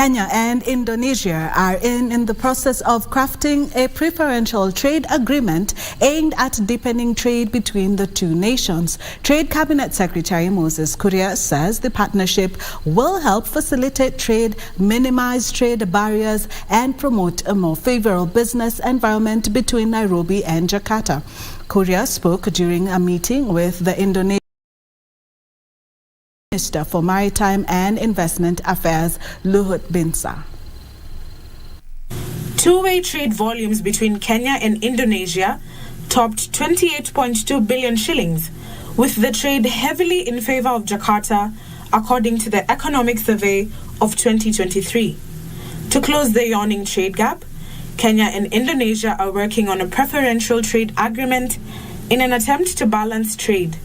Kenya and Indonesia are in the process of crafting a preferential trade agreement aimed at deepening trade between the two nations. Trade Cabinet Secretary Moses Kuria says the partnership will help facilitate trade, minimize trade barriers, and promote a more favorable business environment between Nairobi and Jakarta. Kuria spoke during a meeting with the Indonesian Minister for Maritime and Investment Affairs, Luhut Binsar. Two-way trade volumes between Kenya and Indonesia topped 28.2 billion shillings, with the trade heavily in favor of Jakarta, according to the Economic Survey of 2023. To close the yawning trade gap, Kenya and Indonesia are working on a preferential trade agreement in an attempt to balance trade.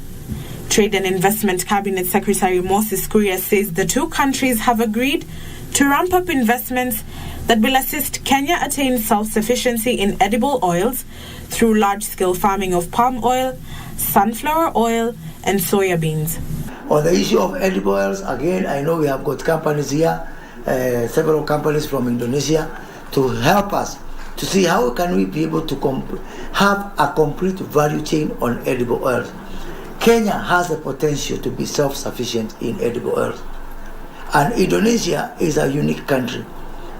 Trade and Investment Cabinet Secretary Moses Kuria says the two countries have agreed to ramp up investments that will assist Kenya attain self-sufficiency in edible oils through large-scale farming of palm oil, sunflower oil, and soya beans. On the issue of edible oils, again, I know we have got companies here, several companies from Indonesia, to help us to see how can we be able to have a complete value chain on edible oils. Kenya has the potential to be self-sufficient in edible oils. And Indonesia is a unique country.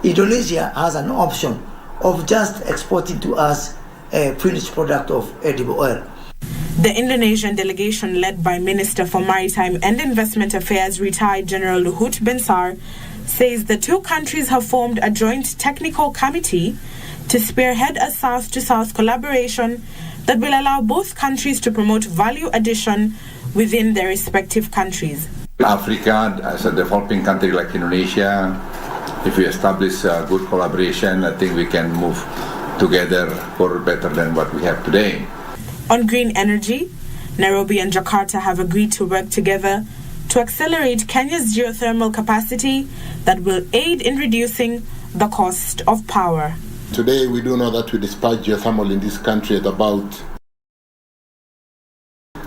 Indonesia has an option of just exporting to us a finished product of edible oil. The Indonesian delegation, led by Minister for Maritime and Investment Affairs, retired General Luhut Binsar, says the two countries have formed a joint technical committee to spearhead a South-to-South collaboration that will allow both countries to promote value addition within their respective countries. Africa, as a developing country like Indonesia, if we establish a good collaboration, I think we can move together for better than what we have today. On green energy, Nairobi and Jakarta have agreed to work together to accelerate Kenya's geothermal capacity that will aid in reducing the cost of power. Today, we do know that we dispatch geothermal in this country at about,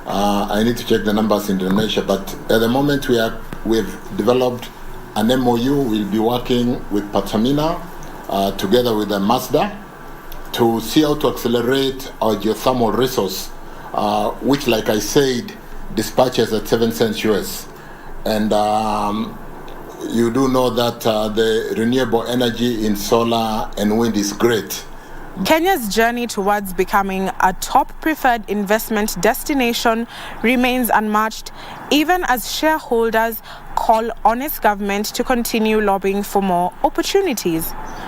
I need to check the numbers in Indonesia, but at the moment we've developed an MOU. We'll be working with Pertamina together with Mazda to see how to accelerate our geothermal resource, which, like I said, dispatches at 7 cents US. And you do know that the renewable energy in solar and wind is great. Kenya's journey towards becoming a top preferred investment destination remains unmatched, even as shareholders call on its government to continue lobbying for more opportunities.